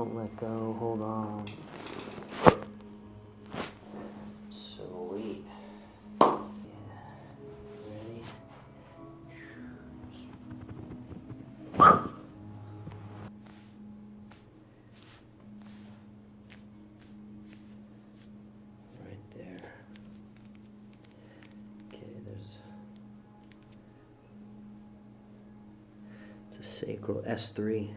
Don't let go. Hold on. Sweet. Yeah. Ready? Right there. Okay, it's a sacral S3.